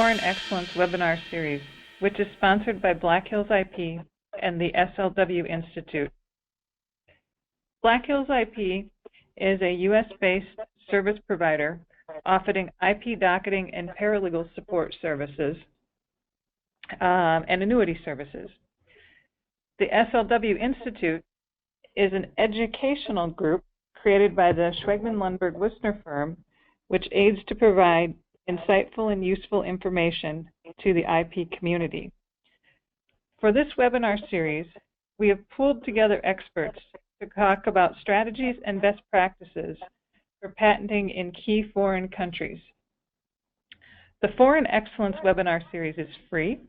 Foreign Excellence webinar series, which is sponsored by Black Hills IP and the SLW Institute. Black Hills IP is a U.S.-based service provider offering IP docketing and paralegal support services and annuity services. The SLW Institute is an educational group created by the Schwegman Lundberg Wissner firm, which aids to provide insightful and useful information to the IP community. For this webinar series, we have pulled together experts to talk about strategies and best practices for patenting in key foreign countries. The Foreign Excellence webinar series is free.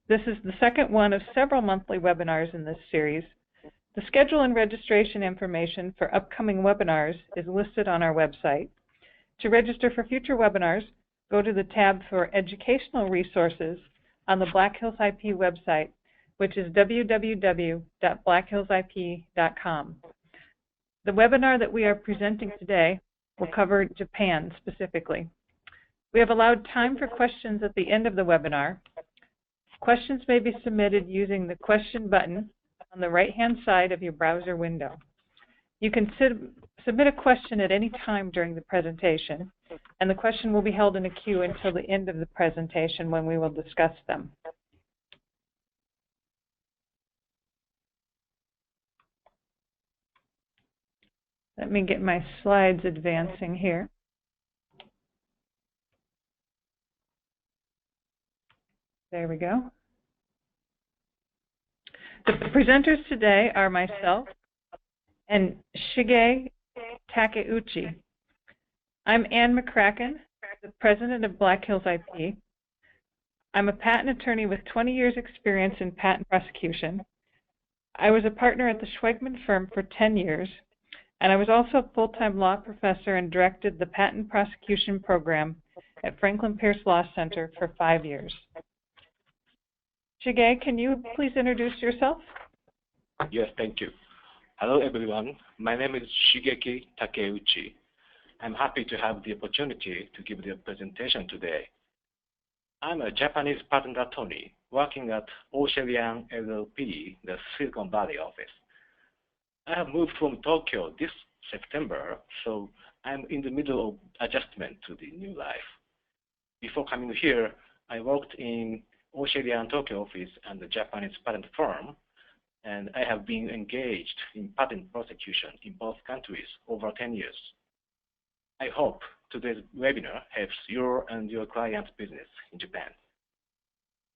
This is the second one of several monthly webinars in this series. The schedule and registration information for upcoming webinars is listed on our website. To register for future webinars, go to the tab for Educational Resources on the Black Hills IP website, which is www.blackhillsip.com. The webinar that we are presenting today will cover Japan specifically. We have allowed time for questions at the end of the webinar. Questions may be submitted using the question button on the right-hand side of your browser window. You can submit a question at any time during the presentation, and the question will be held in a queue until the end of the presentation when we will discuss them. Let me get my slides advancing here. There we go. The presenters today are myself and Shige Takeuchi. I'm Ann McCracken, the president of Black Hills IP. I'm a patent attorney with 20 years experience in patent prosecution. I was a partner at the Schwegman firm for 10 years, and I was also a full-time law professor and directed the patent prosecution program at Franklin Pierce Law Center for 5 years. Shige, can you please introduce yourself? Yes, thank you. Hello, everyone. My name is Shigeki Takeuchi. I'm happy to have the opportunity to give the presentation today. I'm a Japanese patent attorney working at Oshelian LLP, the Silicon Valley office. I have moved from Tokyo this September, so I'm in the middle of adjustment to the new life. Before coming here, I worked in Oshelian Tokyo office and the Japanese patent firm, and I have been engaged in patent prosecution in both countries over 10 years. I hope today's webinar helps your and your client's business in Japan.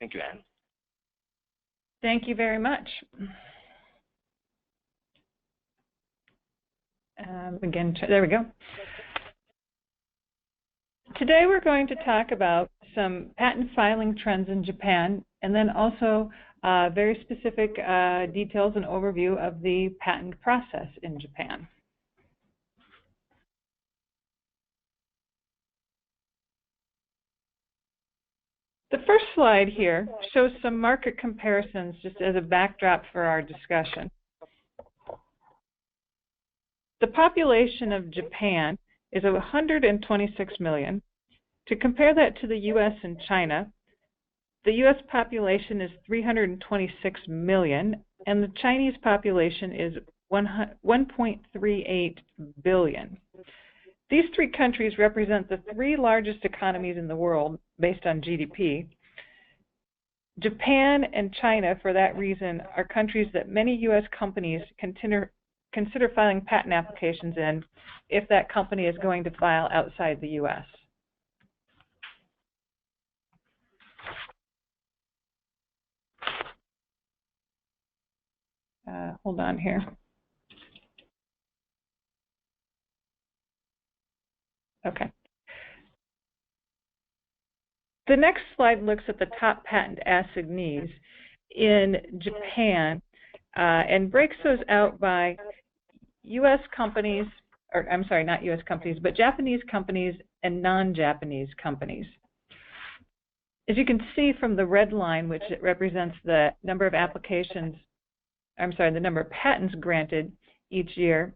Thank you, Anne. Thank you very much. Again, there we go. Today we're going to talk about some patent filing trends in Japan, and then also very specific details and overview of the patent process in Japan. The first slide here shows some market comparisons just as a backdrop for our discussion. The population of Japan is 126 million. To compare that to the U.S. and China, the U.S. population is 326 million, and the Chinese population is 1.38 billion. These three countries represent the three largest economies in the world based on GDP. Japan and China, for that reason, are countries that many U.S. companies consider filing patent applications in if that company is going to file outside the U.S. Hold on here. Okay. The next slide looks at the top patent assignees in Japan and breaks those out by U.S. companies, or I'm sorry, not U.S. companies, but Japanese companies and non-Japanese companies. As you can see from the red line, which represents the number of applications, I'm sorry, the number of patents granted each year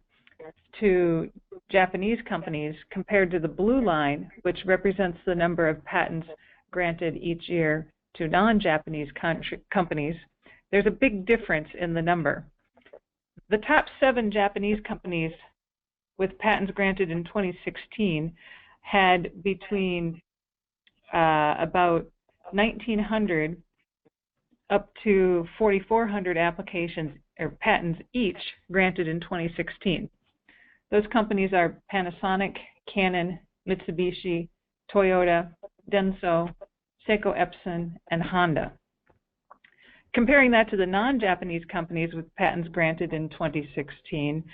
to Japanese companies compared to the blue line, which represents the number of patents granted each year to non-Japanese companies, there's a big difference in the number. The top 7 Japanese companies with patents granted in 2016 had between about 1,900 up to 4,400 applications or patents each granted in 2016. Those companies are Panasonic, Canon, Mitsubishi, Toyota, Denso, Seiko Epson, and Honda. Comparing that to the non-Japanese companies with patents granted in 2016,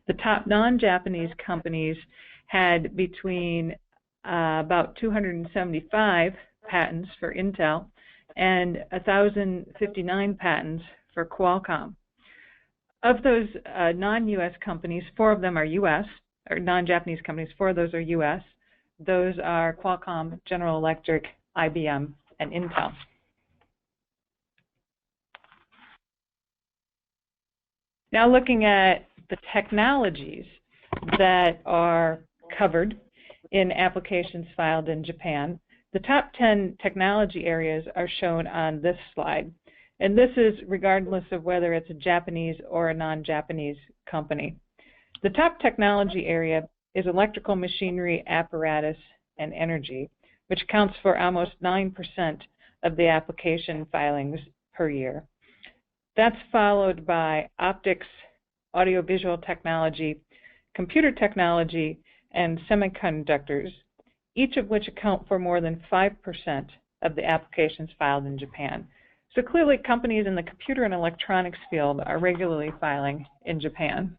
the top non-Japanese companies had between about 275 patents for Intel and 1,059 patents for Qualcomm. Of those non-U.S. companies, 4 of them are U.S., or non-Japanese companies, 4 of those are U.S. Those are Qualcomm, General Electric, IBM, and Intel. Now looking at the technologies that are covered in applications filed in Japan, the top 10 technology areas are shown on this slide. And this is regardless of whether it's a Japanese or a non-Japanese company. The top technology area is electrical machinery, apparatus, and energy, which accounts for almost 9% of the application filings per year. That's followed by optics, audiovisual technology, computer technology, and semiconductors, each of which account for more than 5% of the applications filed in Japan. So clearly, companies in the computer and electronics field are regularly filing in Japan.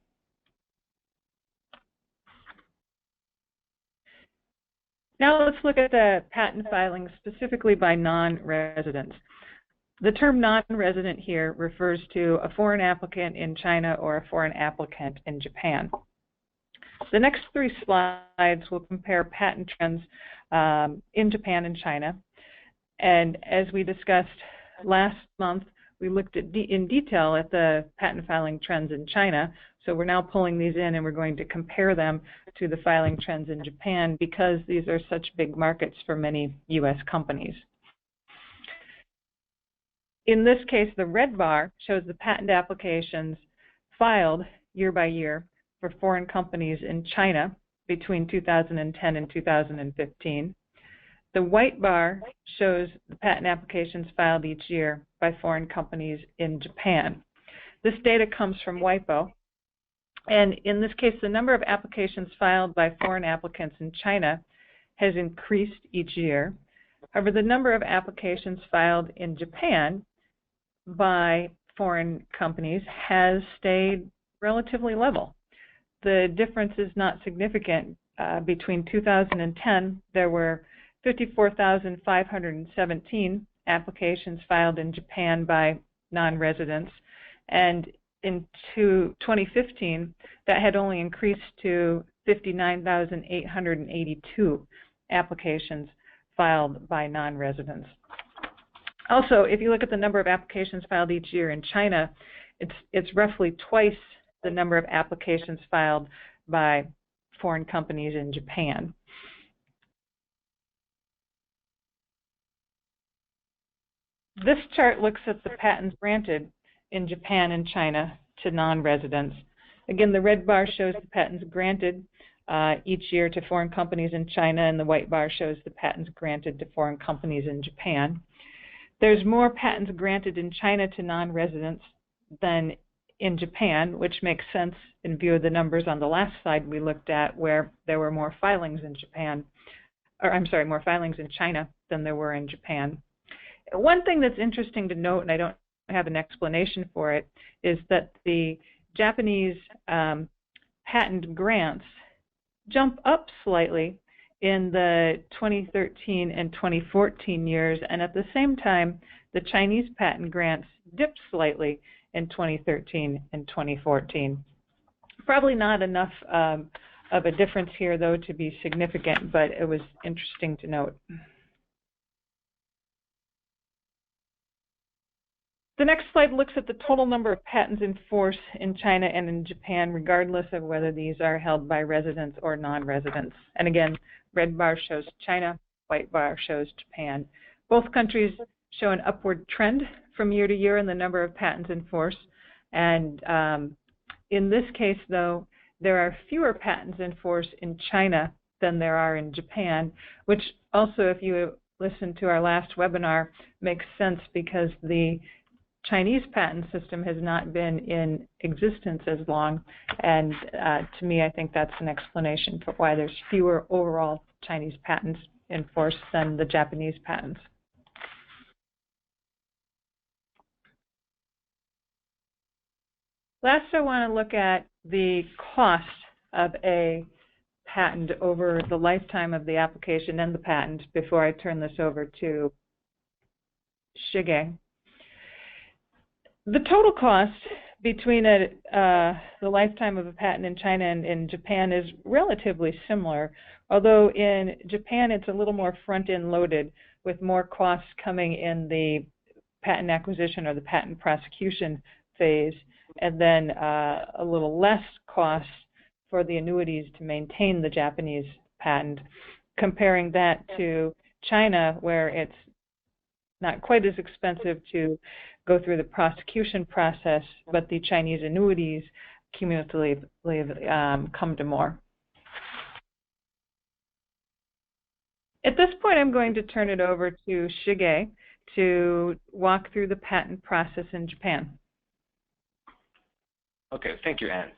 Now let's look at the patent filings specifically by non-residents. The term non-resident here refers to a foreign applicant in China or a foreign applicant in Japan. The next 3 slides will compare patent trends in Japan and China. And as we discussed last month, we looked at in detail at the patent filing trends in China. So we're now pulling these in and we're going to compare them to the filing trends in Japan because these are such big markets for many U.S. companies. In this case, the red bar shows the patent applications filed year by year for foreign companies in China between 2010 and 2015. The white bar shows the patent applications filed each year by foreign companies in Japan. This data comes from WIPO. And in this case, the number of applications filed by foreign applicants in China has increased each year. However, the number of applications filed in Japan by foreign companies has stayed relatively level. The difference is not significant. Between 2010, there were 54,517 applications filed in Japan by non-residents, and in 2015, that had only increased to 59,882 applications filed by non-residents. Also, if you look at the number of applications filed each year in China, it's roughly twice the number of applications filed by foreign companies in Japan. This chart looks at the patents granted in Japan and China to non-residents. Again, the red bar shows the patents granted each year to foreign companies in China, and the white bar shows the patents granted to foreign companies in Japan. There's more patents granted in China to non-residents than in Japan, which makes sense in view of the numbers on the last slide we looked at, where there were more filings in Japan, or I'm sorry, more filings in China than there were in Japan. One thing that's interesting to note, and I don't have an explanation for it, is that the Japanese patent grants jump up slightly in the 2013 and 2014 years, and at the same time, the Chinese patent grants dipped slightly in 2013 and 2014. Probably not enough of a difference here, though, to be significant, but it was interesting to note. The next slide looks at the total number of patents in force in China and in Japan, regardless of whether these are held by residents or non-residents. And again, red bar shows China, white bar shows Japan. Both countries show an upward trend from year to year in the number of patents in force. And in this case, though, there are fewer patents in force in China than there are in Japan, which also, if you listen to our last webinar, makes sense because the Chinese patent system has not been in existence as long. And to me, I think that's an explanation for why there's fewer overall Chinese patents in force than the Japanese patents. Last, I want to look at the cost of a patent over the lifetime of the application and the patent before I turn this over to Shige. The total cost between the lifetime of a patent in China and in Japan is relatively similar, although in Japan it's a little more front-end loaded with more costs coming in the patent acquisition or the patent prosecution phase, and then a little less cost for the annuities to maintain the Japanese patent, comparing that to China, where it's not quite as expensive to go through the prosecution process, but the Chinese annuities cumulatively come to more. At this point, I'm going to turn it over to Shige to walk through the patent process in Japan. Okay, thank you, Anne.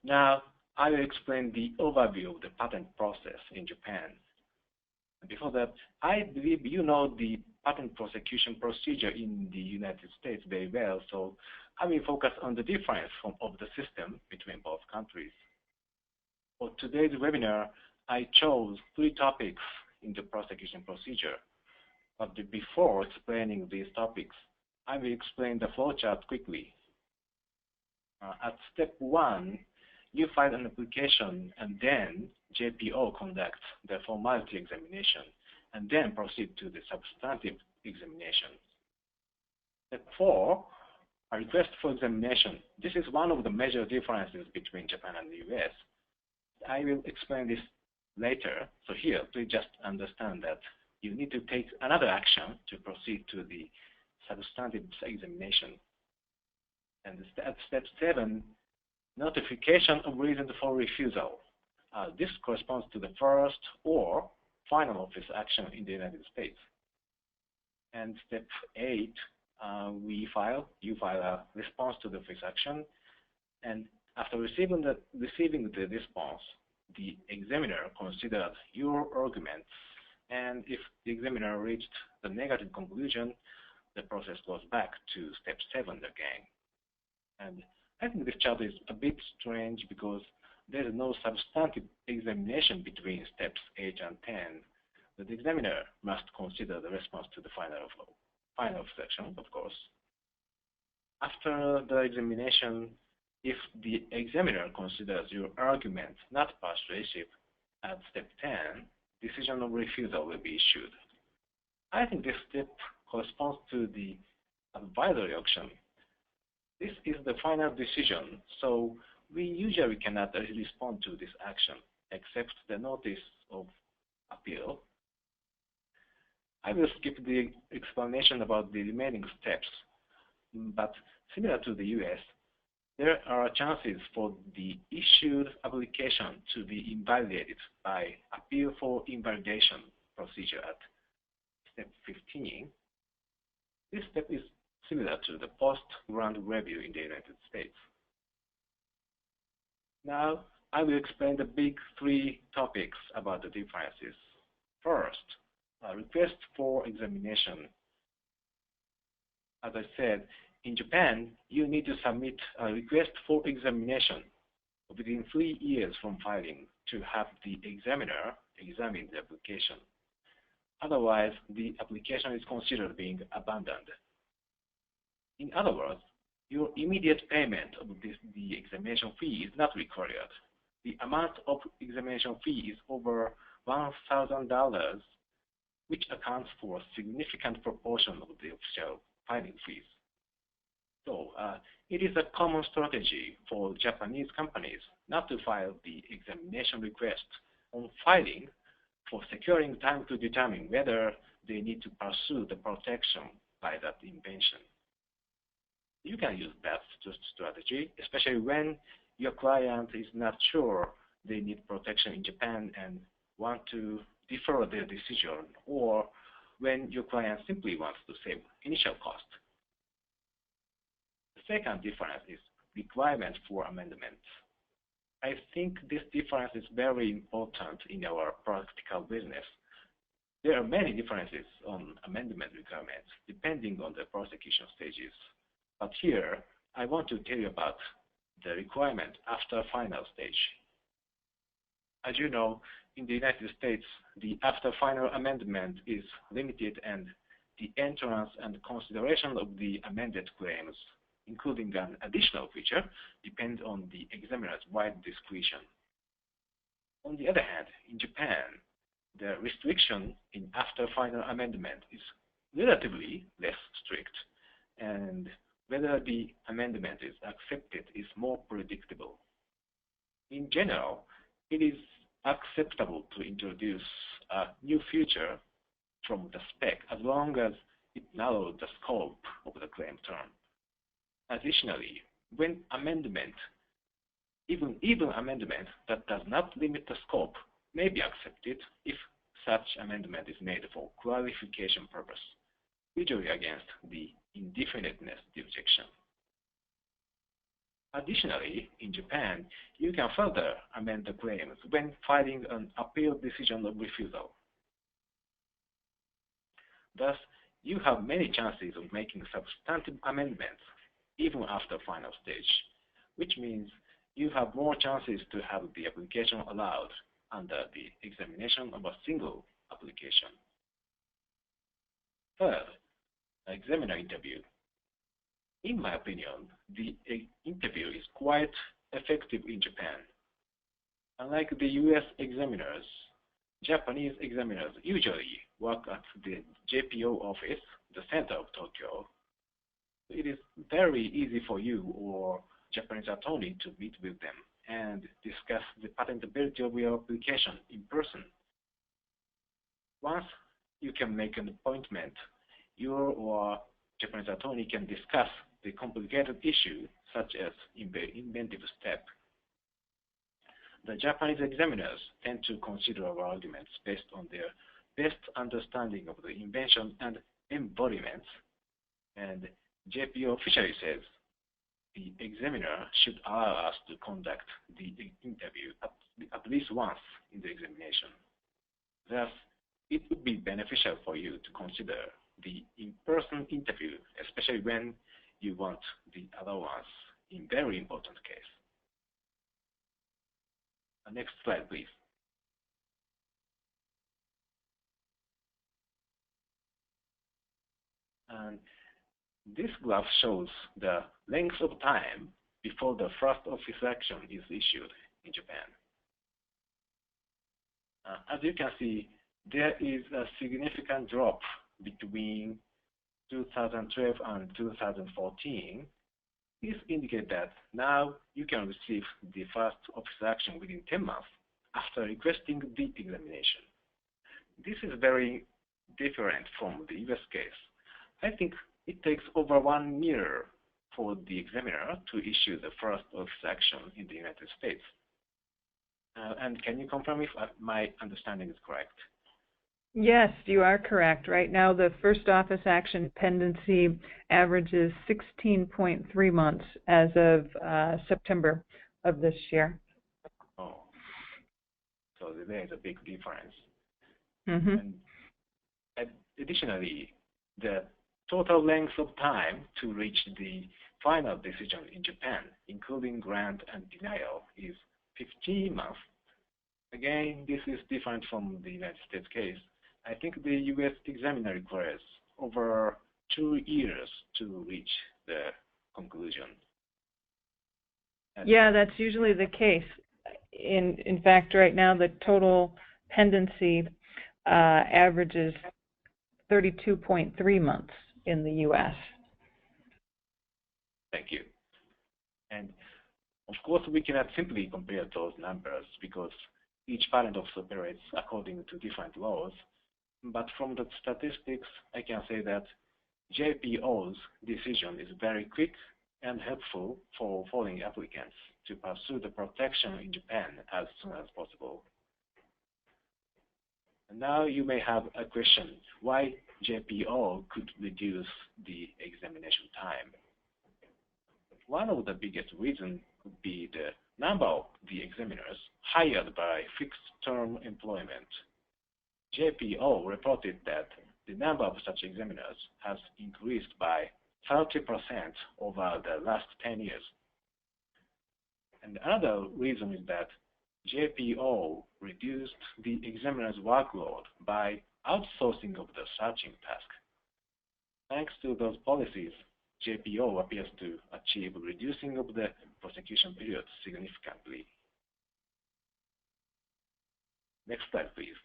Now, I will explain the overview of the patent process in Japan. Before that, I believe you know the patent prosecution procedure in the United States very well, so I will focus on the difference of the system between both countries. For today's webinar, I chose 3 topics in the prosecution procedure. But before explaining these topics, I will explain the flowchart quickly. At step 1, you file an application, and then JPO conducts the formality examination, and then proceed to the substantive examination. Step 4, a request for examination. This is one of the major differences between Japan and the US. I will explain this later, so here, please just understand that you need to take another action to proceed to the substantive examination. And at step 7, notification of reasons for refusal. This corresponds to the first or final office action in the United States. And step 8, you file a response to the office action. And after receiving the response, the examiner considered your arguments. And if the examiner reached the negative conclusion, the process goes back to step 7 again. And I think this chart is a bit strange because there is no substantive examination between steps 8 and 10. The examiner must consider the response to the final section, of course. After the examination, if the examiner considers your argument not persuasive, at step 10, decision of refusal will be issued. I think this step corresponds to the advisory action. This is the final decision, so we usually cannot respond to this action except the notice of appeal. I will skip the explanation about the remaining steps, but similar to the US, there are chances for the issued application to be invalidated by appeal for invalidation procedure at step 15. This step is similar to the post-grant review in the United States. Now, I will explain the big 3 topics about the differences. First, a request for examination. As I said, in Japan, you need to submit a request for examination within 3 years from filing to have the examiner examine the application. Otherwise, the application is considered being abandoned. In other words, your immediate payment of the examination fee is not required. The amount of examination fee is over $1,000, which accounts for a significant proportion of the official filing fees. So it is a common strategy for Japanese companies not to file the examination request on filing for securing time to determine whether they need to pursue the protection by that invention. You can use that strategy, especially when your client is not sure they need protection in Japan and want to defer their decision, or when your client simply wants to save initial cost. The second difference is requirement for amendments. I think this difference is very important in our practical business. There are many differences on amendment requirements depending on the prosecution stages. But here, I want to tell you about the requirement after final stage. As you know, in the United States, the after final amendment is limited, and the entrance and consideration of the amended claims, including an additional feature, depend on the examiner's wide discretion. On the other hand, in Japan, the restriction in after final amendment is relatively less strict, and whether the amendment is accepted is more predictable. In general, it is acceptable to introduce a new feature from the spec as long as it narrows the scope of the claim term. Additionally, when amendment, even amendment that does not limit the scope, may be accepted if such amendment is made for clarification purpose, usually against the indefiniteness objection. Additionally, in Japan, you can further amend the claims when filing an appeal decision of refusal. Thus, you have many chances of making substantive amendments even after final stage, which means you have more chances to have the application allowed under the examination of a single application. Third, examiner interview. In my opinion, the interview is quite effective in Japan. Unlike the US examiners, Japanese examiners usually work at the JPO office, the center of Tokyo. It is very easy for you or Japanese attorney to meet with them and discuss the patentability of your application in person. Once you can make an appointment, you or Japanese attorney can discuss the complicated issue such as inventive step. The Japanese examiners tend to consider our arguments based on their best understanding of the invention and embodiments, and JPO officially says the examiner should allow us to conduct the interview at least once in the examination. Thus, it would be beneficial for you to consider the in-person interview, especially when you want the allowance in very important case. Next slide, please. And this graph shows the length of time before the first office action is issued in Japan. As you can see, there is a significant drop between 2012 and 2014. This indicates that now you can receive the first office action within 10 months after requesting the examination. This is very different from the US case. I think it takes over 1 year for the examiner to issue the first office action in the United States. And can you confirm if my understanding is correct? Yes, you are correct. Right now, the first office action pendency averages 16.3 months as of September of this year. Oh, so there is a big difference. Mm-hmm. And additionally, the total length of time to reach the final decision in Japan, including grant and denial, is 15 months. Again, this is different from the United States case. I think the US examiner requires over 2 years to reach the conclusion. Yeah, that's usually the case. In fact, right now the total pendency averages 32.3 months in the US. Thank you. And of course, we cannot simply compare those numbers because each patent office operates according to different laws. But from the statistics, I can say that JPO's decision is very quick and helpful for foreign applicants to pursue the protection in Japan as soon as possible. And now you may have a question, why JPO could reduce the examination time? One of the biggest reasons would be the number of the examiners hired by fixed-term employment. JPO reported that the number of such examiners has increased by 30% over the last 10 years. And another reason is that JPO reduced the examiner's workload by outsourcing of the searching task. Thanks to those policies, JPO appears to achieve reducing of the prosecution period significantly. Next slide, please.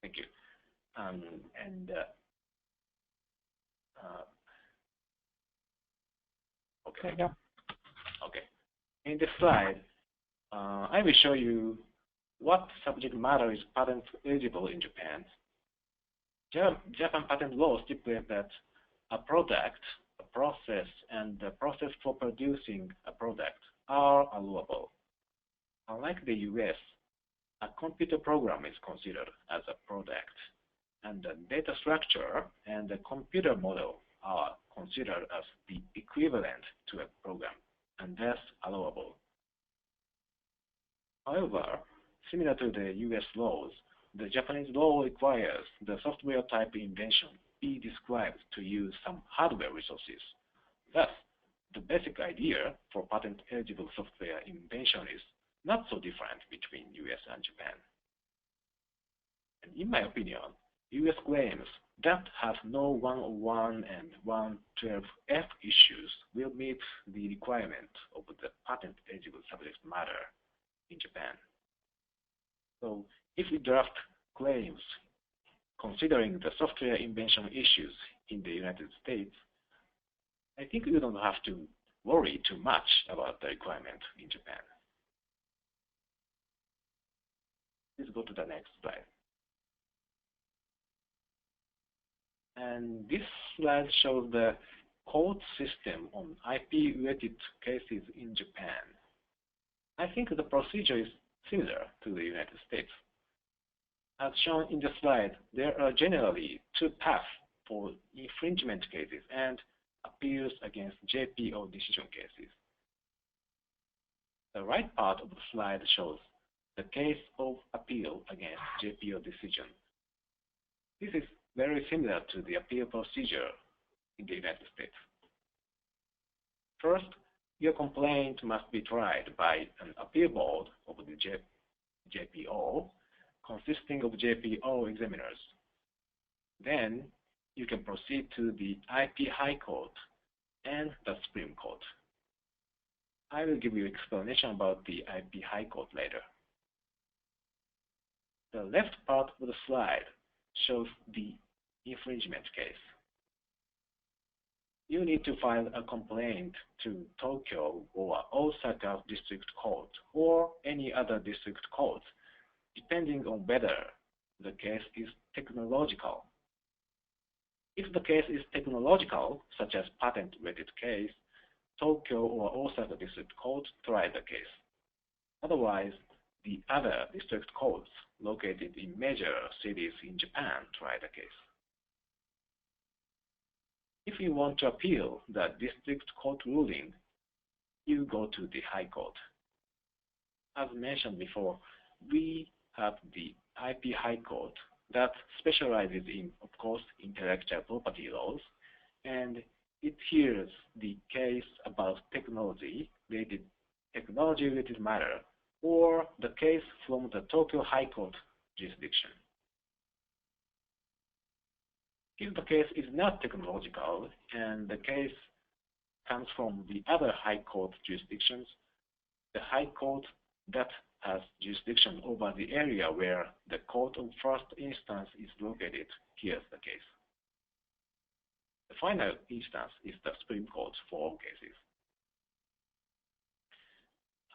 Thank you. Okay. There you go. Okay. In this slide, I will show you what subject matter is patent eligible in Japan. Japan patent law stipulates that a product, a process, and the process for producing a product are allowable. Unlike the US, a computer program is considered as a product, and the data structure and the computer model are considered as the equivalent to a program, and thus allowable. However, similar to the US laws, the Japanese law requires the software type invention be described to use some hardware resources. Thus, the basic idea for patent-eligible software invention is not so different between US and Japan. And in my opinion, US claims that have no 101 and 112F issues will meet the requirement of the patent-eligible subject matter in Japan. So if we draft claims considering the software invention issues in the United States, I think we don't have to worry too much about the requirement in Japan. Please go to the next slide. And this slide shows the court system on IP-related cases in Japan. I think the procedure is similar to the United States. As shown in the slide, there are generally two paths for infringement cases and appeals against JPO decision cases. The right part of the slide shows the case of appeal against JPO decision. This is very similar to the appeal procedure in the United States. First, your complaint must be tried by an appeal board of the JPO, consisting of JPO examiners. Then, you can proceed to the IP High Court and the Supreme Court. I will give you explanation about the IP High Court later. The left part of the slide shows the infringement case. You need to file a complaint to Tokyo or Osaka District Court or any other district court, depending on whether the case is technological. If the case is technological, such as patent-related case, Tokyo or Osaka District Court try the case. Otherwise, the other district courts located in major cities in Japan try the case. If you want to appeal the district court ruling, you go to the High Court. As mentioned before, we have the IP High Court that specializes in, of course, intellectual property laws, and it hears the case about technology-related matter, or the case from the Tokyo High Court jurisdiction. If the case is not technological and the case comes from the other High Court jurisdictions, the High Court that has jurisdiction over the area where the court of first instance is located hears the case. The final instance is the Supreme Court for all cases.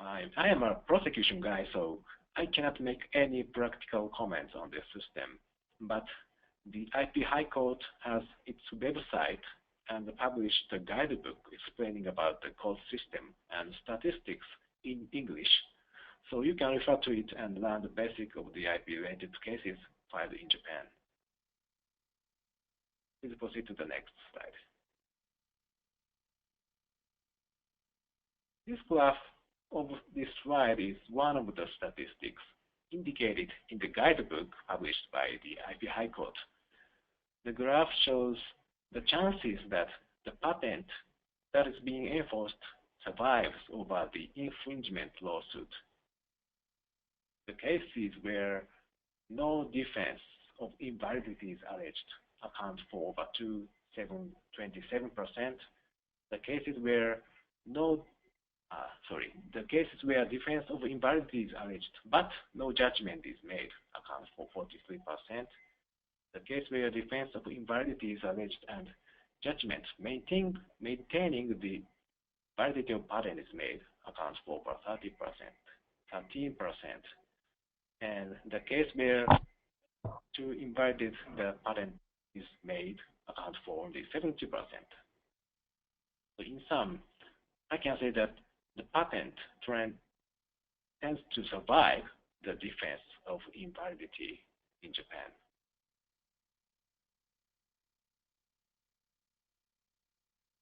I am a prosecution guy, so I cannot make any practical comments on this system. But the IP High Court has its website and published a guidebook explaining about the court system and statistics in English. So you can refer to it and learn the basic of the IP-related cases filed in Japan. Please proceed to the next slide. This graph of this slide is one of the statistics indicated in the guidebook published by the IP High Court. The graph shows the chances that the patent that is being enforced survives over the infringement lawsuit. The cases where no defense of invalidity is alleged account for over 27%. The cases where the cases where defense of invalidity is alleged but no judgment is made account for 43%. The case where defense of invalidity is alleged and judgment maintaining the validity of patent is made accounts for over 13%. And the case where to invalidate the patent is made accounts for only 70%. So in sum, I can say that the patent trend tends to survive the defense of invalidity in Japan.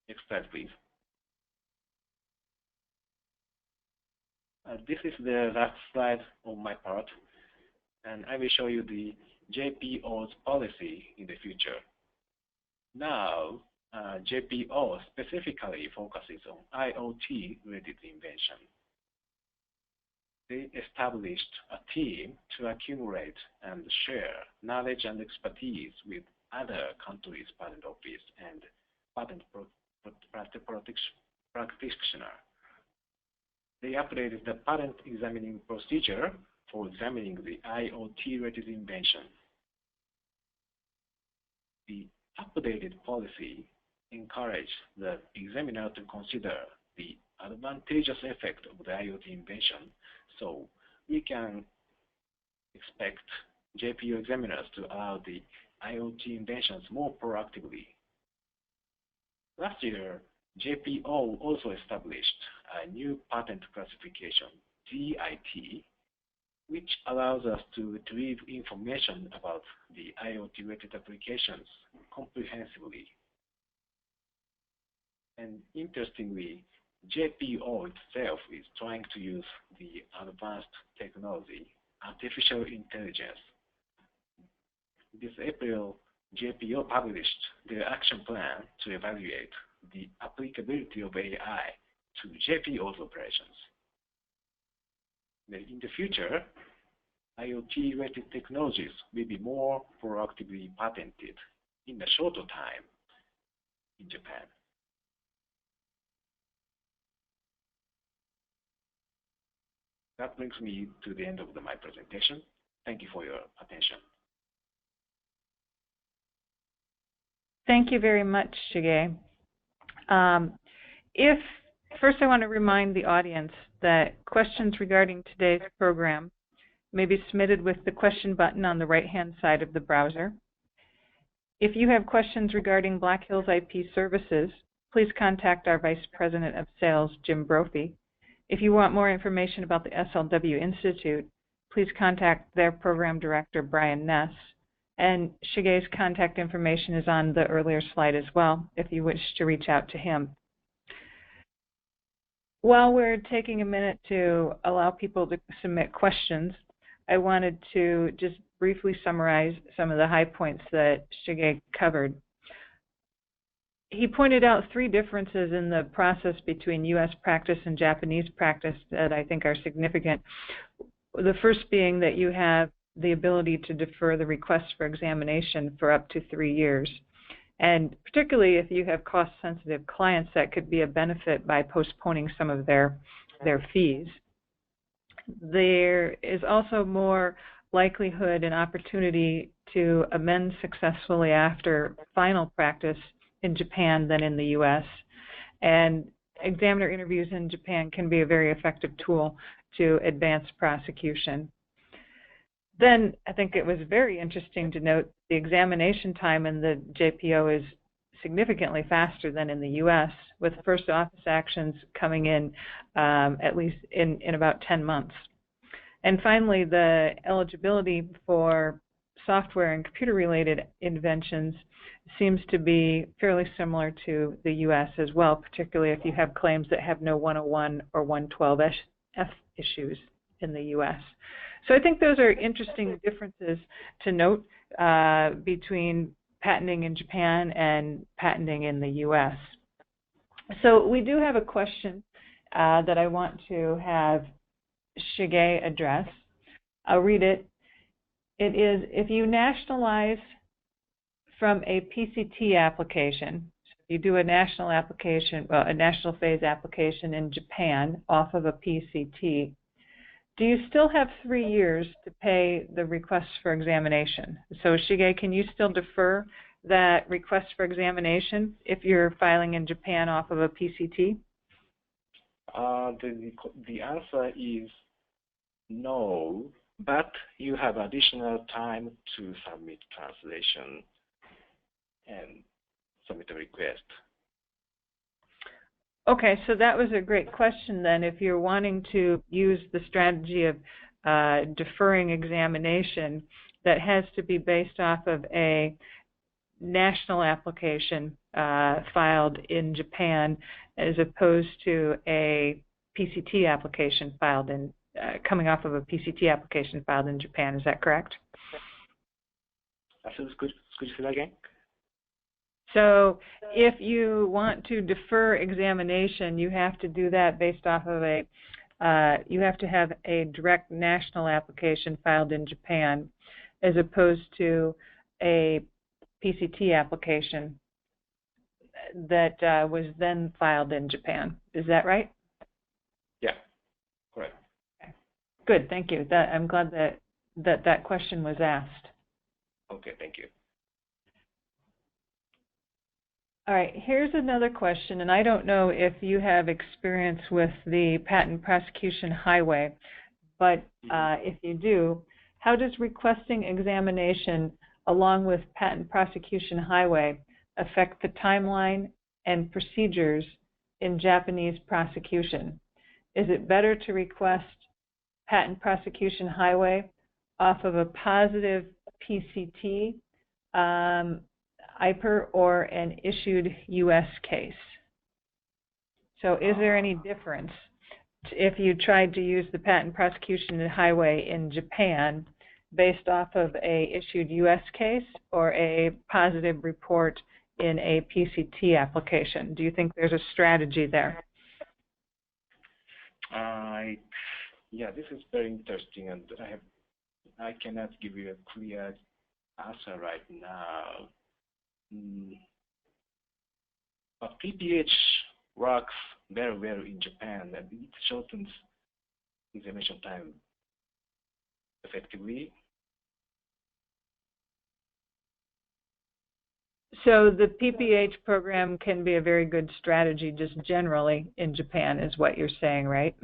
Next slide, please. This is the last slide on my part, and I will show you the JPO's policy in the future. Now, JPO specifically focuses on IoT-related invention. They established a team to accumulate and share knowledge and expertise with other countries' patent office and patent practitioner. They updated the patent examining procedure for examining the IoT-related invention. The updated policy encouraged the examiner to consider the advantageous effect of the IoT invention, so we can expect JPO examiners to allow the IoT inventions more proactively. Last year, JPO also established a new patent classification, DIT, which allows us to retrieve information about the IoT-related applications comprehensively. And interestingly, JPO itself is trying to use the advanced technology, artificial intelligence. This April, JPO published their action plan to evaluate the applicability of AI to JPO's operations. In the future, IoT-related technologies will be more proactively patented in a shorter time in Japan. That brings me to the end of my presentation. Thank you for your attention. Thank you very much, Shige. First I want to remind the audience that questions regarding today's program may be submitted with the question button on the right-hand side of the browser. If you have questions regarding Black Hills IP Services, please contact our Vice President of Sales, Jim Brophy. If you want more information about the SLW Institute, please contact their Program Director, Brian Ness. And Shige's contact information is on the earlier slide as well, if you wish to reach out to him. While we're taking a minute to allow people to submit questions, I wanted to just briefly summarize some of the high points that Shige covered. He pointed out three differences in the process between U.S. practice and Japanese practice that I think are significant. The first being that you have the ability to defer the request for examination for up to 3 years. And particularly if you have cost-sensitive clients, that could be a benefit by postponing some of their fees. There is also more likelihood and opportunity to amend successfully after final practice in Japan than in the U.S. And examiner interviews in Japan can be a very effective tool to advance prosecution. Then I think it was very interesting to note the examination time in the JPO is significantly faster than in the U.S., with first office actions coming in at least in about 10 months. And finally, the eligibility for software and computer-related inventions seems to be fairly similar to the U.S. as well, particularly if you have claims that have no 101 or 112F issues in the U.S. So I think those are interesting differences to note between patenting in Japan and patenting in the U.S. So we do have a question that I want to have Shige address. I'll read it. It is, if you nationalize from a PCT application, so you do a national application, a national phase application in Japan off of a PCT, do you still have 3 years to pay the request for examination? So Shige, can you still defer that request for examination if you're filing in Japan off of a PCT? The answer is no, but you have additional time to submit translation and submit a request. Okay, so that was a great question then. If you're wanting to use the strategy of deferring examination, that has to be based off of a national application filed in Japan as opposed to a PCT application filed in, coming off of a PCT application filed in Japan. Is that correct? Could you say that again? So if you want to defer examination, you have to do that based off of a, you have to have a direct national application filed in Japan as opposed to a PCT application that was then filed in Japan. Is that right? Yeah, correct. Okay. Good, thank you. I'm glad that question was asked. Okay, thank you. All right, here's another question, and I don't know if you have experience with the Patent Prosecution Highway, but if you do, how does requesting examination along with Patent Prosecution Highway affect the timeline and procedures in Japanese prosecution? Is it better to request Patent Prosecution Highway off of a positive PCT IPR or an issued U.S. case? So is there any difference if you tried to use the Patent Prosecution Highway in Japan based off of a issued U.S. case or a positive report in a PCT application? Do you think there's a strategy there? Yeah, this is very interesting, and I cannot give you a clear answer right now. But PPH works very well in Japan, and it shortens examination time effectively. So the PPH program can be a very good strategy just generally in Japan, is what you're saying, right?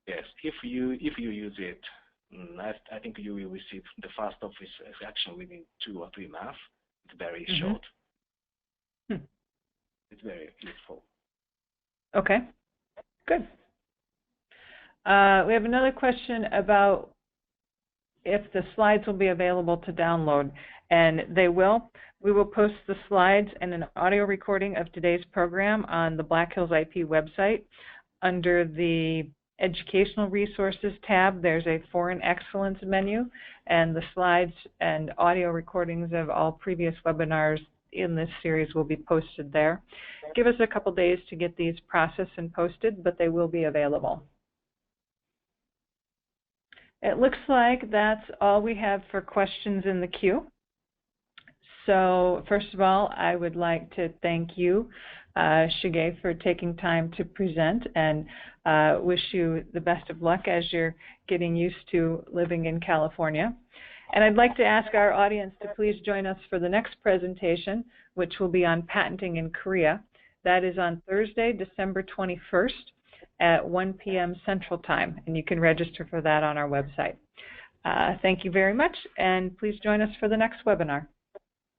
Yes, if you use it, I think you will receive the first office action within 2 or 3 months. It's very short. It's very useful. Okay, good. We have another question about if the slides will be available to download, and they will. We will post the slides and an audio recording of today's program on the Black Hills IP website. Under the Educational Resources tab, there's a Foreign Excellence menu, and the slides and audio recordings of all previous webinars in this series will be posted there. Give us a couple days to get these processed and posted, but they will be available. It looks like that's all we have for questions in the queue. So first of all, I would like to thank you, Shige, for taking time to present, and wish you the best of luck as you're getting used to living in California. And I'd like to ask our audience to please join us for the next presentation, which will be on patenting in Korea. That is on Thursday, December 21st at 1 p.m. Central Time, and you can register for that on our website. Thank you very much, and please join us for the next webinar.